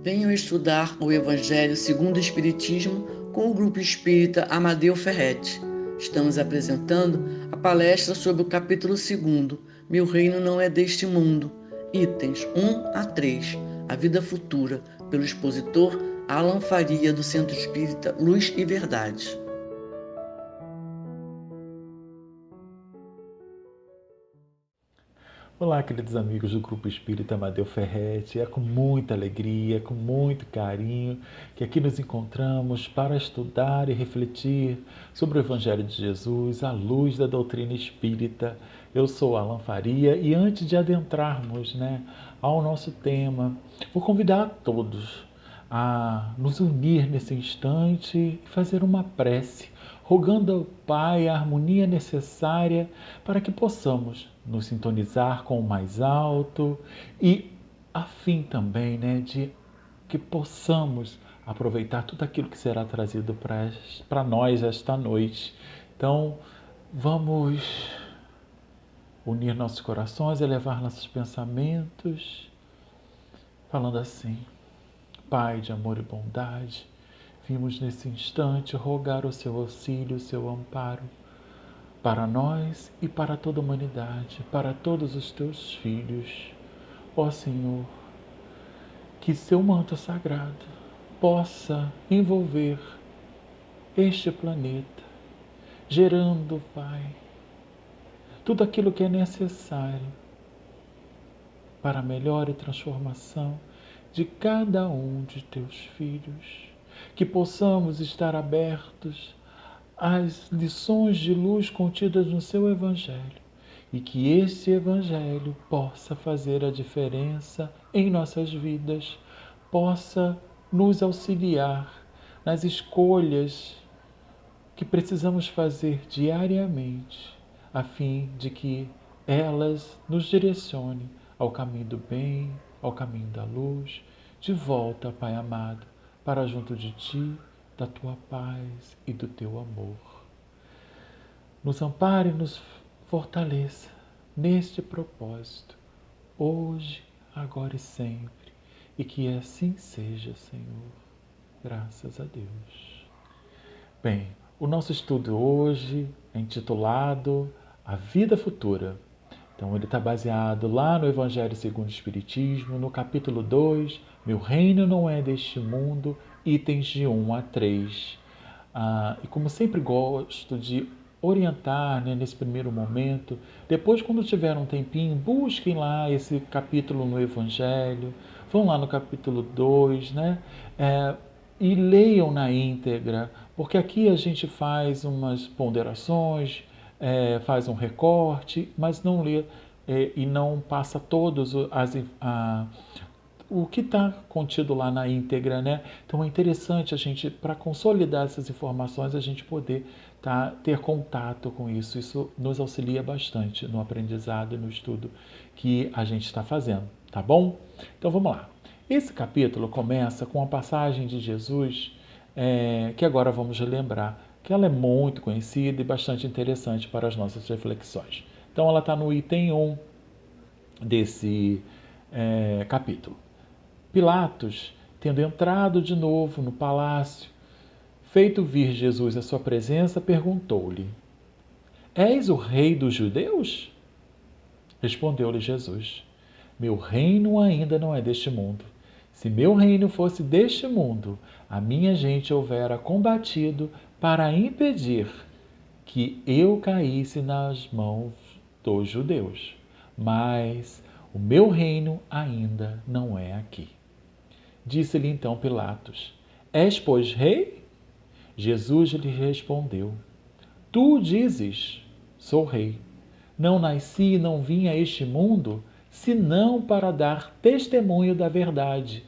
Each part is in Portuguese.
Venham estudar o Evangelho segundo o Espiritismo com o Grupo Espírita Amadeu Ferretti. Estamos apresentando a palestra sobre o capítulo 2º, Meu Reino Não É Deste Mundo, itens 1 a 3, A Vida Futura, pelo expositor Alan Faria, do Centro Espírita Luz e Verdade. Olá, queridos amigos do Grupo Espírita Amadeu Ferretti. É com muita alegria, com muito carinho que aqui nos encontramos para estudar e refletir sobre o Evangelho de Jesus à luz da doutrina espírita. Eu sou Alan Faria e antes de adentrarmos ao nosso tema, vou convidar a todos a nos unir nesse instante e fazer uma prece, rogando ao Pai a harmonia necessária para que possamos nos sintonizar com o mais alto e a fim também de que possamos aproveitar tudo aquilo que será trazido para nós esta noite. Então, vamos unir nossos corações, elevar nossos pensamentos, falando assim: Pai de amor e bondade, vimos nesse instante rogar o seu auxílio, o seu amparo, para nós e para toda a humanidade, para todos os teus filhos. Ó Senhor, que seu manto sagrado possa envolver este planeta, gerando, Pai, tudo aquilo que é necessário para a melhor e transformação de cada um de teus filhos. Que possamos estar abertos às lições de luz contidas no seu Evangelho e que esse Evangelho possa fazer a diferença em nossas vidas, possa nos auxiliar nas escolhas que precisamos fazer diariamente, a fim de que elas nos direcionem ao caminho do bem, ao caminho da luz, de volta, Pai amado, para junto de Ti, da Tua paz e do Teu amor. Nos ampare e nos fortaleça neste propósito, hoje, agora e sempre, e que assim seja, Senhor. Graças a Deus. Bem, o nosso estudo hoje é intitulado A Vida Futura. Então ele está baseado lá no Evangelho segundo o Espiritismo, no capítulo 2, Meu Reino Não É Deste Mundo, itens de 1 a 3. E como sempre gosto de orientar nesse primeiro momento, depois quando tiver um tempinho, busquem lá esse capítulo no Evangelho, vão lá no capítulo 2, e leiam na íntegra, porque aqui a gente faz umas ponderações, faz um recorte, mas não lê e não passa todos o que está contido lá na íntegra, Então é interessante a gente, para consolidar essas informações, a gente poder ter contato com isso. Isso nos auxilia bastante no aprendizado e no estudo que a gente está fazendo, tá bom? Então vamos lá. Esse capítulo começa com a passagem de Jesus, que agora vamos relembrar, que ela é muito conhecida e bastante interessante para as nossas reflexões. Então ela está no item 1 desse capítulo. Pilatos, tendo entrado de novo no palácio, feito vir Jesus à sua presença, perguntou-lhe: És o rei dos judeus? Respondeu-lhe Jesus: Meu reino ainda não é deste mundo. Se meu reino fosse deste mundo, a minha gente houvera combatido para impedir que eu caísse nas mãos dos judeus. Mas o meu reino ainda não é aqui. Disse-lhe então Pilatos: És, pois, rei? Jesus lhe respondeu: Tu dizes, sou rei. Não nasci e não vim a este mundo, senão para dar testemunho da verdade.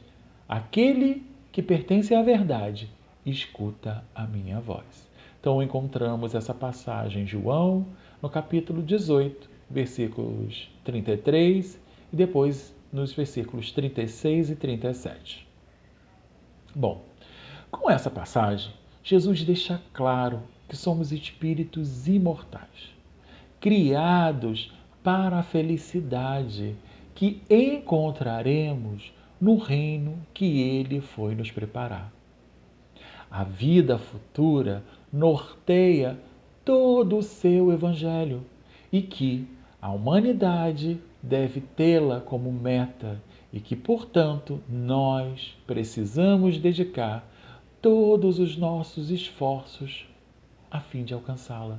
Aquele que pertence à verdade, escuta a minha voz. Então encontramos essa passagem em João, no capítulo 18, versículos 33 e depois nos versículos 36 e 37. Bom, com essa passagem, Jesus deixa claro que somos espíritos imortais, criados para a felicidade que encontraremos no reino que Ele foi nos preparar. A vida futura norteia todo o seu evangelho e que a humanidade deve tê-la como meta e que, portanto, nós precisamos dedicar todos os nossos esforços a fim de alcançá-la.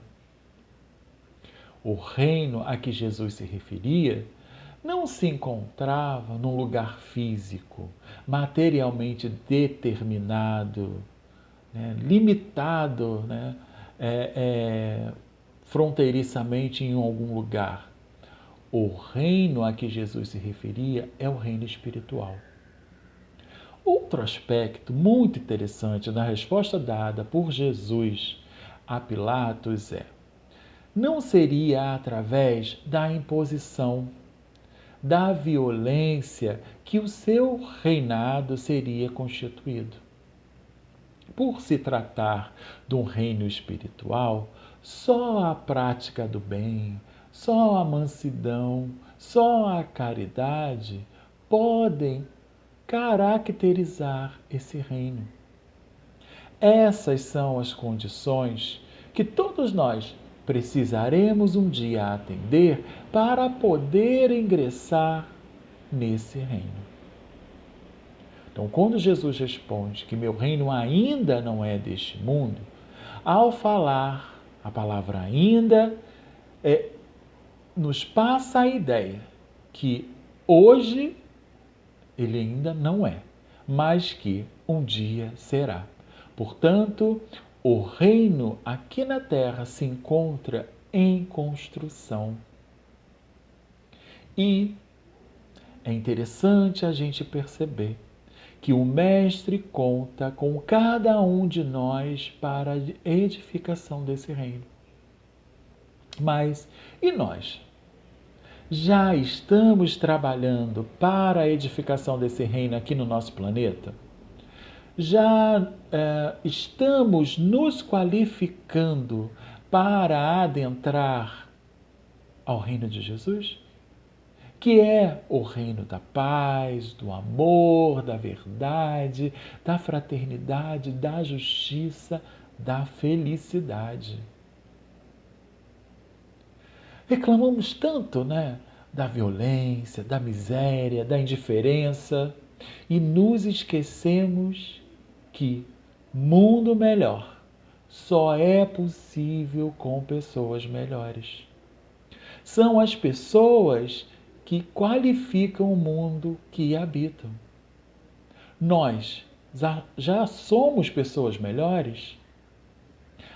O reino a que Jesus se referia não se encontrava num lugar físico, materialmente determinado, limitado, fronteiriçamente em algum lugar. O reino a que Jesus se referia é o reino espiritual. Outro aspecto muito interessante da resposta dada por Jesus a Pilatos não seria através da imposição, da violência que o seu reinado seria constituído. Por se tratar de um reino espiritual, só a prática do bem, só a mansidão, só a caridade podem caracterizar esse reino. Essas são as condições que todos nós precisaremos um dia atender para poder ingressar nesse reino. Então, quando Jesus responde que meu reino ainda não é deste mundo, ao falar a palavra ainda, nos passa a ideia que hoje ele ainda não é, mas que um dia será. Portanto, o reino aqui na Terra se encontra em construção. E é interessante a gente perceber que o Mestre conta com cada um de nós para a edificação desse reino. Mas e nós? Já estamos trabalhando para a edificação desse reino aqui no nosso planeta? Já estamos nos qualificando para adentrar ao reino de Jesus? Que é o reino da paz, do amor, da verdade, da fraternidade, da justiça, da felicidade. Reclamamos tanto, da violência, da miséria, da indiferença e nos esquecemos que mundo melhor só é possível com pessoas melhores. São as pessoas que qualificam o mundo que habitam. Nós já somos pessoas melhores?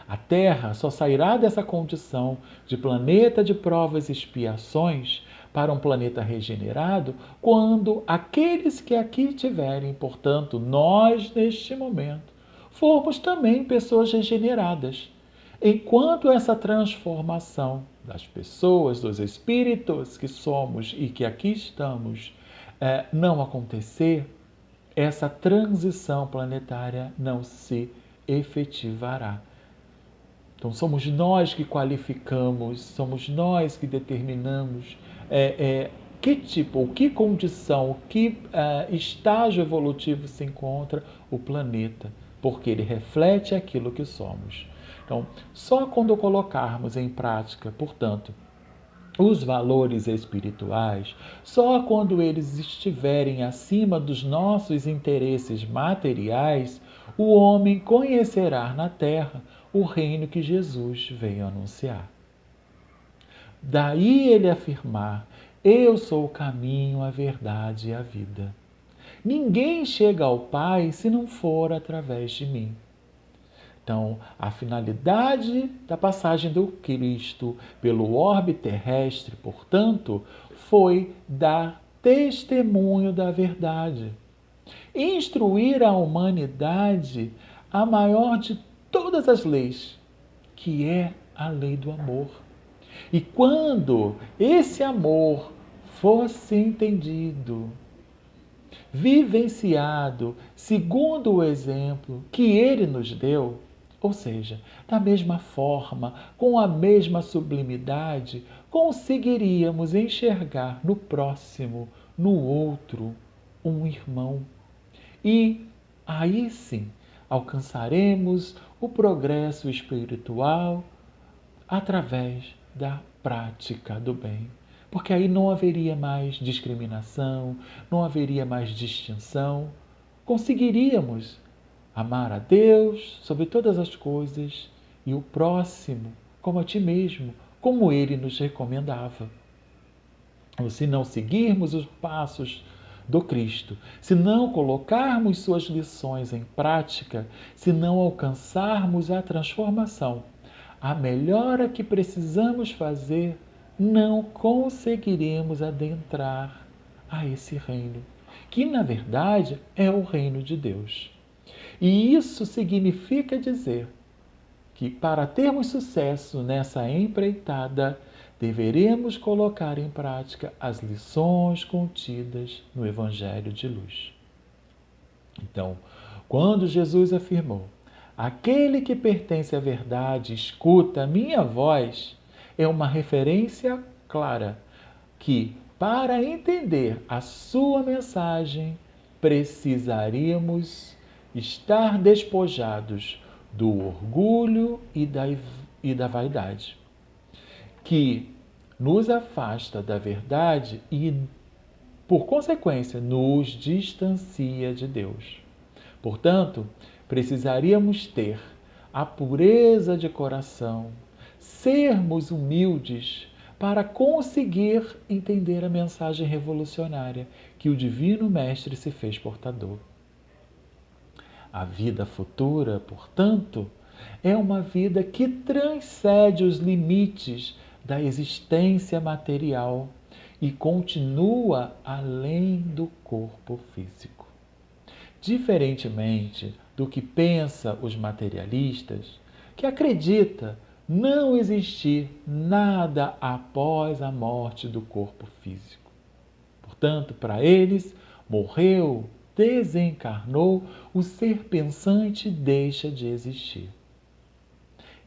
A Terra só sairá dessa condição de planeta de provas e expiações para um planeta regenerado quando aqueles que aqui tiverem, portanto, nós neste momento, formos também pessoas regeneradas. Enquanto essa transformação das pessoas, dos espíritos que somos e que aqui estamos, não acontecer, essa transição planetária não se efetivará. Então, somos nós que qualificamos, somos nós que determinamos que tipo, que condição, que estágio evolutivo se encontra o planeta, porque ele reflete aquilo que somos. Então, só quando colocarmos em prática, portanto, os valores espirituais, só quando eles estiverem acima dos nossos interesses materiais, o homem conhecerá na Terra o reino que Jesus veio anunciar. Daí ele afirmar: eu sou o caminho, a verdade e a vida. Ninguém chega ao Pai se não for através de mim. Então, a finalidade da passagem do Cristo pelo orbe terrestre, portanto, foi dar testemunho da verdade. Instruir a humanidade a maior de todas as leis, que é a lei do amor. E quando esse amor fosse entendido, vivenciado segundo o exemplo que ele nos deu, ou seja, da mesma forma, com a mesma sublimidade, conseguiríamos enxergar no próximo, no outro, um irmão. E aí sim alcançaremos o progresso espiritual através da prática do bem. Porque aí não haveria mais discriminação, não haveria mais distinção. Conseguiríamos amar a Deus sobre todas as coisas e o próximo como a ti mesmo, como ele nos recomendava. Se não seguirmos os passos do Cristo, se não colocarmos suas lições em prática, se não alcançarmos a transformação, a melhora que precisamos fazer, não conseguiremos adentrar a esse reino, que na verdade é o reino de Deus. E isso significa dizer que para termos sucesso nessa empreitada, deveremos colocar em prática as lições contidas no Evangelho de Luz. Então, quando Jesus afirmou: aquele que pertence à verdade escuta a minha voz, é uma referência clara que, para entender a sua mensagem, precisaríamos estar despojados do orgulho e da vaidade, que nos afasta da verdade e, por consequência, nos distancia de Deus. Portanto, precisaríamos ter a pureza de coração, sermos humildes para conseguir entender a mensagem revolucionária que o Divino Mestre se fez portador. A vida futura, portanto, é uma vida que transcende os limites da existência material e continua além do corpo físico. Diferentemente do que pensam os materialistas, que acredita não existir nada após a morte do corpo físico. Portanto, para eles, morreu, desencarnou, o ser pensante deixa de existir.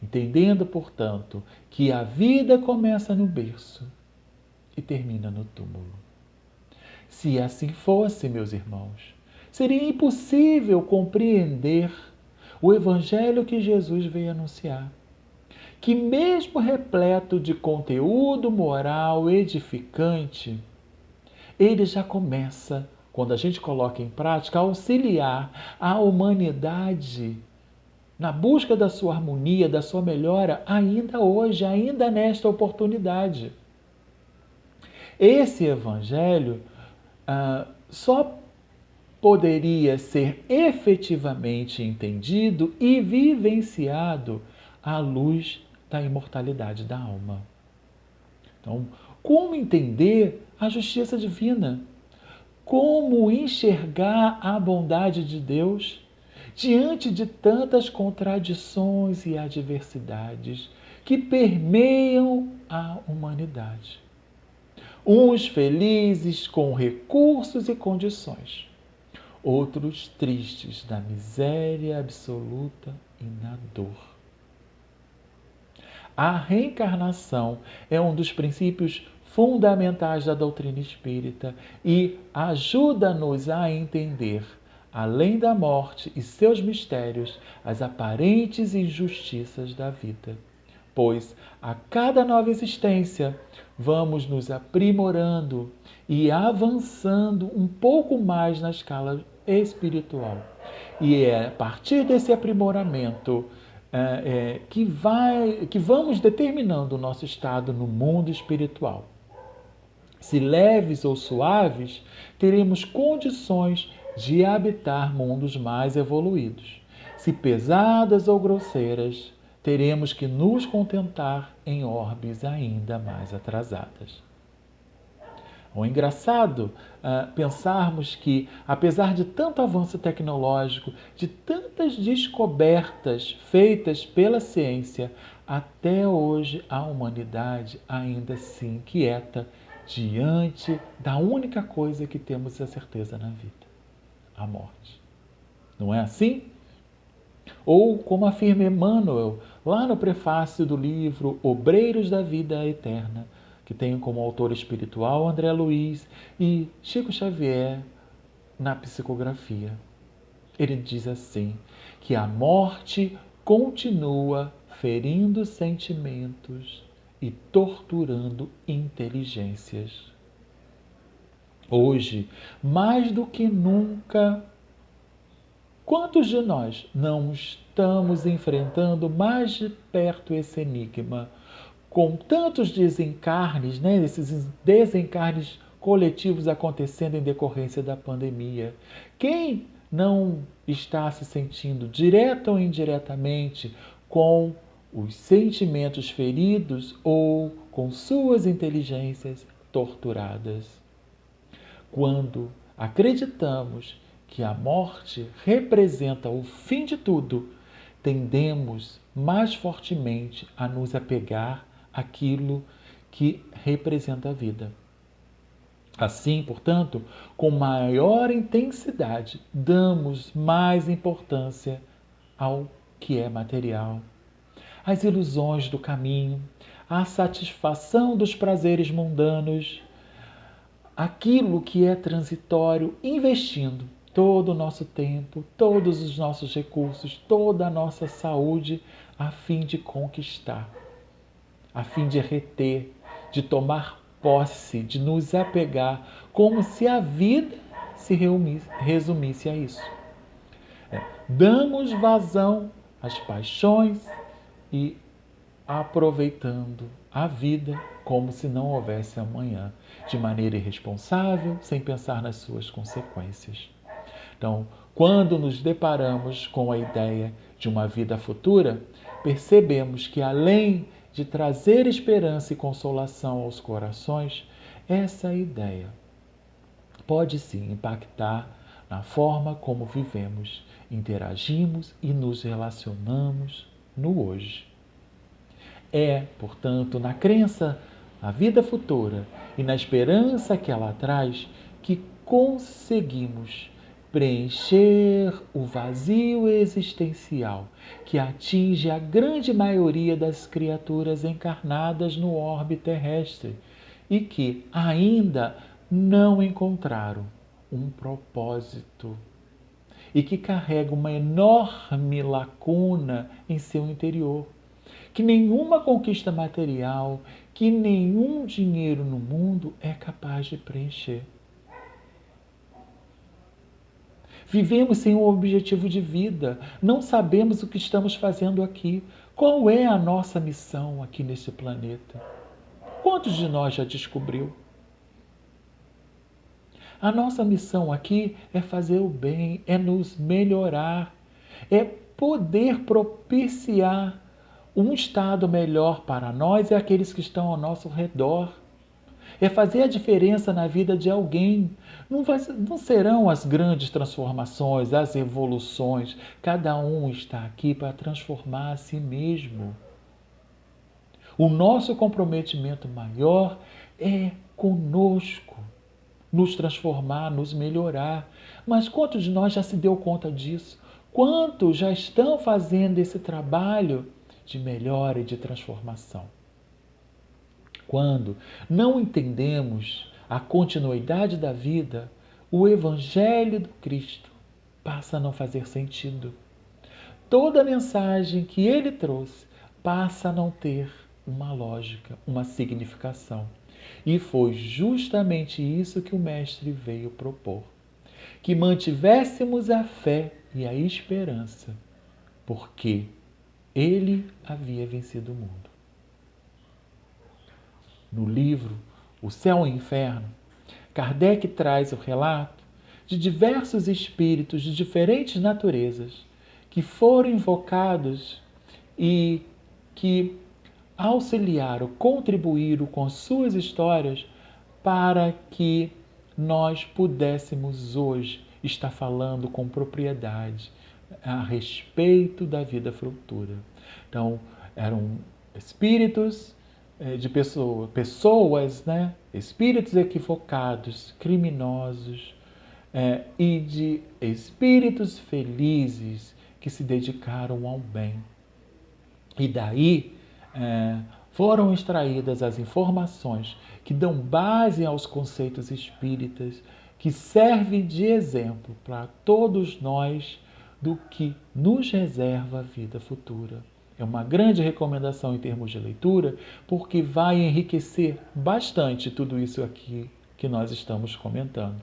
Entendendo, portanto, que a vida começa no berço e termina no túmulo. Se assim fosse, meus irmãos, seria impossível compreender o evangelho que Jesus veio anunciar, que mesmo repleto de conteúdo moral edificante, ele já começa, quando a gente coloca em prática, a auxiliar a humanidade na busca da sua harmonia, da sua melhora, ainda hoje, ainda nesta oportunidade. Esse evangelho só poderia ser efetivamente entendido e vivenciado à luz da imortalidade da alma. Então, como entender a justiça divina? Como enxergar a bondade de Deus diante de tantas contradições e adversidades que permeiam a humanidade? Uns felizes com recursos e condições, outros tristes na miséria absoluta e na dor. A reencarnação é um dos princípios fundamentais da doutrina espírita e ajuda-nos a entender, além da morte e seus mistérios, as aparentes injustiças da vida. Pois a cada nova existência vamos nos aprimorando e avançando um pouco mais na escala espiritual. E é a partir desse aprimoramento que vamos determinando o nosso estado no mundo espiritual. Se leves ou suaves, teremos condições de habitar mundos mais evoluídos. Se pesadas ou grosseiras, teremos que nos contentar em orbes ainda mais atrasadas. É engraçado pensarmos que, apesar de tanto avanço tecnológico, de tantas descobertas feitas pela ciência, até hoje a humanidade ainda se inquieta diante da única coisa que temos a certeza na vida: a morte. Não é assim? Ou, como afirma Emmanuel, lá no prefácio do livro Obreiros da Vida Eterna, que tem como autor espiritual André Luiz e Chico Xavier na psicografia. Ele diz assim, que a morte continua ferindo sentimentos e torturando inteligências. Hoje, mais do que nunca, quantos de nós não estamos enfrentando mais de perto esse enigma, com tantos desencarnes, esses desencarnes coletivos acontecendo em decorrência da pandemia? Quem não está se sentindo, direta ou indiretamente, com os sentimentos feridos ou com suas inteligências torturadas? Quando acreditamos que a morte representa o fim de tudo, tendemos mais fortemente a nos apegar àquilo que representa a vida. Assim, portanto, com maior intensidade, damos mais importância ao que é material, às ilusões do caminho, à satisfação dos prazeres mundanos, aquilo que é transitório, investindo todo o nosso tempo, todos os nossos recursos, toda a nossa saúde, a fim de conquistar, a fim de reter, de tomar posse, de nos apegar, como se a vida se resumisse a isso. Damos vazão às paixões e aproveitando a vida como se não houvesse amanhã, de maneira irresponsável, sem pensar nas suas consequências. Então, quando nos deparamos com a ideia de uma vida futura, percebemos que, além de trazer esperança e consolação aos corações, essa ideia pode sim impactar na forma como vivemos, interagimos e nos relacionamos no hoje. É, portanto, na crença na vida futura e na esperança que ela traz que conseguimos preencher o vazio existencial que atinge a grande maioria das criaturas encarnadas no orbe terrestre e que ainda não encontraram um propósito e que carrega uma enorme lacuna em seu interior, que nenhuma conquista material, que nenhum dinheiro no mundo é capaz de preencher. Vivemos sem um objetivo de vida, não sabemos o que estamos fazendo aqui. Qual é a nossa missão aqui nesse planeta? Quantos de nós já descobriu? A nossa missão aqui é fazer o bem, é nos melhorar, é poder propiciar um estado melhor para nós e aqueles que estão ao nosso redor. É fazer a diferença na vida de alguém. Não serão as grandes transformações, as evoluções. Cada um está aqui para transformar a si mesmo. O nosso comprometimento maior é conosco, nos transformar, nos melhorar. Mas quantos de nós já se deu conta disso? Quantos já estão fazendo esse trabalho de melhora e de transformação? Quando não entendemos a continuidade da vida, o Evangelho do Cristo passa a não fazer sentido. Toda a mensagem que ele trouxe passa a não ter uma lógica, uma significação. E foi justamente isso que o Mestre veio propor. Que mantivéssemos a fé e a esperança, porque ele havia vencido o mundo. No livro O Céu e o Inferno, Kardec traz o relato de diversos espíritos de diferentes naturezas que foram invocados e que auxiliaram, contribuíram com suas histórias para que nós pudéssemos hoje estar falando com propriedade a respeito da vida futura. Então, eram espíritos de pessoas, espíritos equivocados, criminosos, e de espíritos felizes que se dedicaram ao bem. E daí foram extraídas as informações que dão base aos conceitos espíritas, que serve de exemplo para todos nós do que nos reserva a vida futura. É uma grande recomendação em termos de leitura, porque vai enriquecer bastante tudo isso aqui que nós estamos comentando.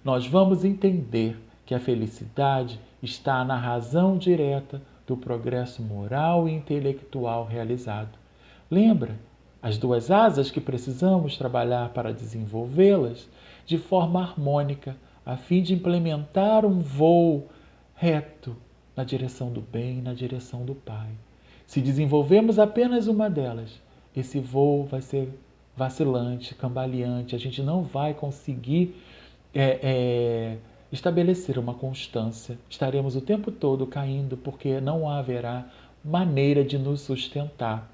Nós vamos entender que a felicidade está na razão direta do progresso moral e intelectual realizado. Lembra as duas asas que precisamos trabalhar para desenvolvê-las de forma harmônica, a fim de implementar um voo reto na direção do bem e na direção do Pai. Se desenvolvemos apenas uma delas, esse voo vai ser vacilante, cambaleante, a gente não vai conseguir estabelecer uma constância. Estaremos o tempo todo caindo porque não haverá maneira de nos sustentar.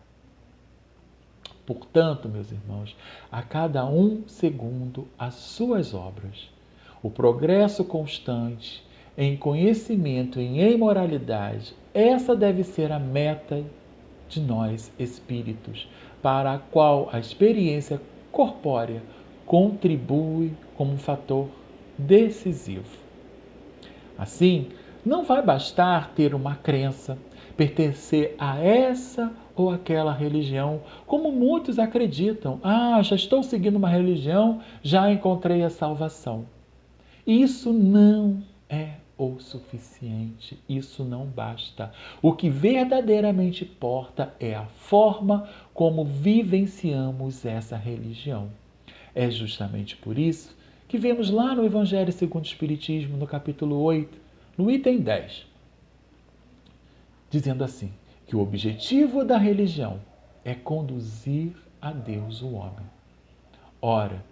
Portanto, meus irmãos, a cada um segundo as suas obras. O progresso constante em conhecimento e em imoralidade, essa deve ser a meta de nós espíritos, para a qual a experiência corpórea contribui como um fator decisivo. Assim, não vai bastar ter uma crença, pertencer a essa ou aquela religião, como muitos acreditam. Já estou seguindo uma religião, já encontrei a salvação. Isso não é o suficiente, isso não basta. O que verdadeiramente importa é a forma como vivenciamos essa religião. É justamente por isso que vemos lá no Evangelho segundo o Espiritismo, no capítulo 8, no item 10, dizendo assim, que o objetivo da religião é conduzir a Deus o homem. Ora,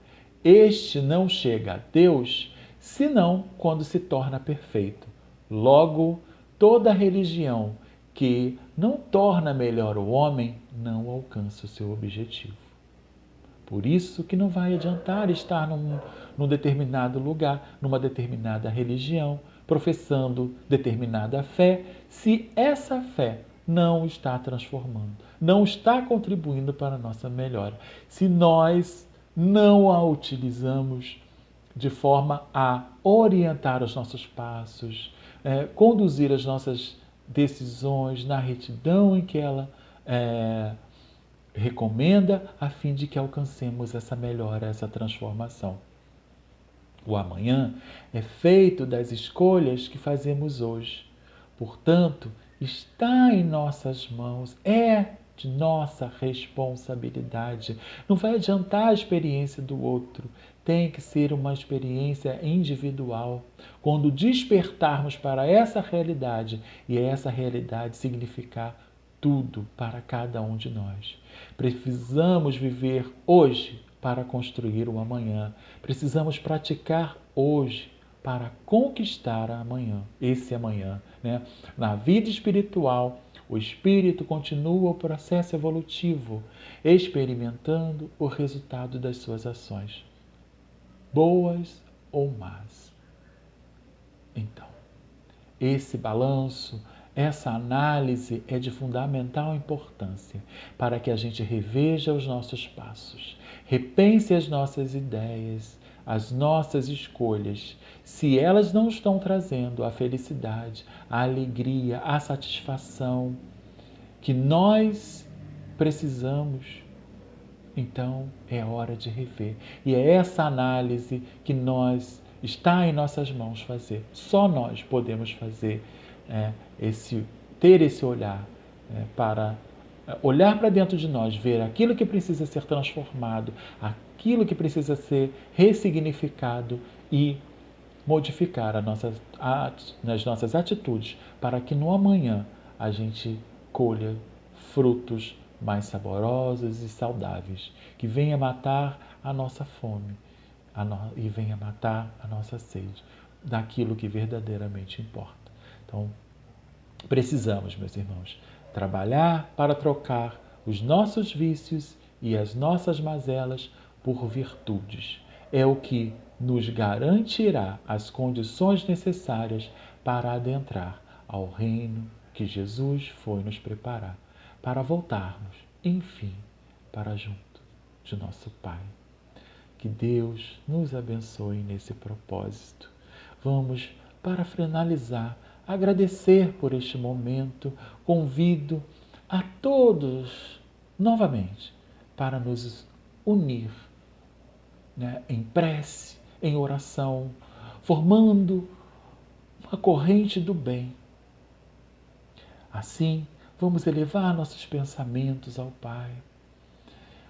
este não chega a Deus senão quando se torna perfeito. Logo, toda religião que não torna melhor o homem não alcança o seu objetivo. Por isso que não vai adiantar estar num determinado lugar, numa determinada religião, professando determinada fé, se essa fé não está transformando, não está contribuindo para a nossa melhora. Se nós não a utilizamos de forma a orientar os nossos passos, conduzir as nossas decisões na retidão em que ela recomenda, a fim de que alcancemos essa melhora, essa transformação. O amanhã é feito das escolhas que fazemos hoje. Portanto, está em nossas mãos, é de nossa responsabilidade. Não vai adiantar a experiência do outro, tem que ser uma experiência individual. Quando despertarmos para essa realidade e essa realidade significar tudo para cada um de nós. Precisamos viver hoje para construir o amanhã. Precisamos praticar hoje para conquistar amanhã, esse amanhã. Na vida espiritual, o espírito continua o processo evolutivo, experimentando o resultado das suas ações, boas ou más. Então, esse balanço, essa análise é de fundamental importância para que a gente reveja os nossos passos, repense as nossas ideias, as nossas escolhas, se elas não estão trazendo a felicidade, a alegria, a satisfação que nós precisamos, então é hora de rever. E é essa análise que está em nossas mãos fazer. Só nós podemos fazer ter esse olhar para olhar para dentro de nós, ver aquilo que precisa ser transformado, aquilo que precisa ser ressignificado e modificar nas nossas atitudes para que no amanhã a gente colha frutos mais saborosos e saudáveis, que venha matar a nossa fome e venha matar a nossa sede daquilo que verdadeiramente importa. Então, precisamos, meus irmãos, trabalhar para trocar os nossos vícios e as nossas mazelas por virtudes. É o que nos garantirá as condições necessárias para adentrar ao reino que Jesus foi nos preparar, para voltarmos, enfim, para junto de nosso Pai. Que Deus nos abençoe nesse propósito. Vamos, para finalizar, agradecer por este momento. Convido a todos, novamente, para nos unir, né, em prece, em oração, formando uma corrente do bem. Assim, vamos elevar nossos pensamentos ao Pai,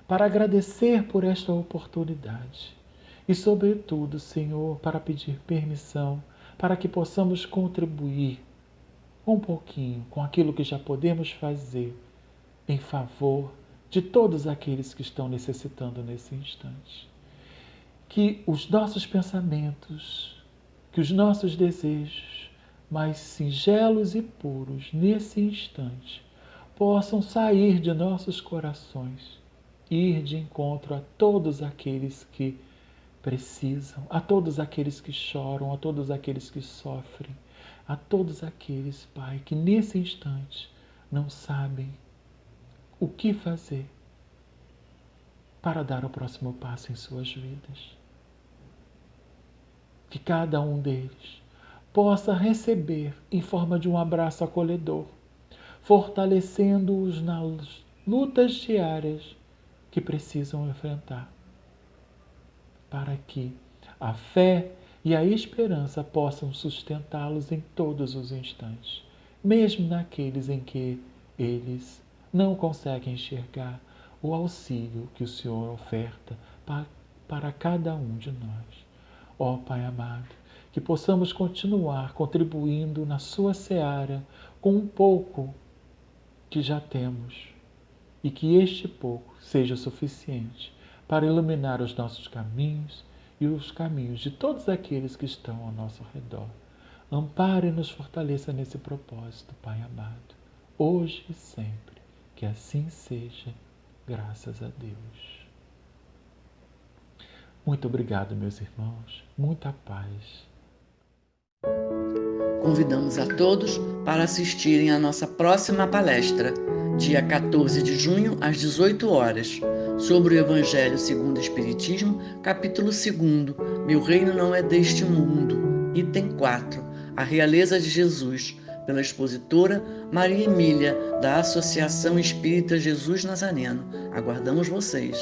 para agradecer por esta oportunidade e, sobretudo, Senhor, para pedir permissão para que possamos contribuir um pouquinho com aquilo que já podemos fazer em favor de todos aqueles que estão necessitando nesse instante. Que os nossos pensamentos, que os nossos desejos mais singelos e puros nesse instante possam sair de nossos corações, ir de encontro a todos aqueles que precisam, a todos aqueles que choram, a todos aqueles que sofrem, a todos aqueles, Pai, que nesse instante não sabem o que fazer para dar o próximo passo em suas vidas. Que cada um deles possa receber em forma de um abraço acolhedor, fortalecendo-os nas lutas diárias que precisam enfrentar, para que a fé e a esperança possam sustentá-los em todos os instantes, mesmo naqueles em que eles não conseguem enxergar o auxílio que o Senhor oferta para cada um de nós. Ó Pai amado, que possamos continuar contribuindo na sua seara com um pouco que já temos e que este pouco seja suficiente para iluminar os nossos caminhos e os caminhos de todos aqueles que estão ao nosso redor. Ampare e nos fortaleça nesse propósito, Pai amado, hoje e sempre. Que assim seja, graças a Deus. Muito obrigado, meus irmãos. Muita paz. Convidamos a todos para assistirem à nossa próxima palestra, dia 14 de junho, às 18 horas, sobre o Evangelho segundo o Espiritismo, capítulo 2, Meu Reino Não É Deste Mundo, item 4, A Realeza de Jesus, pela expositora Maria Emília, da Associação Espírita Jesus Nazareno. Aguardamos vocês!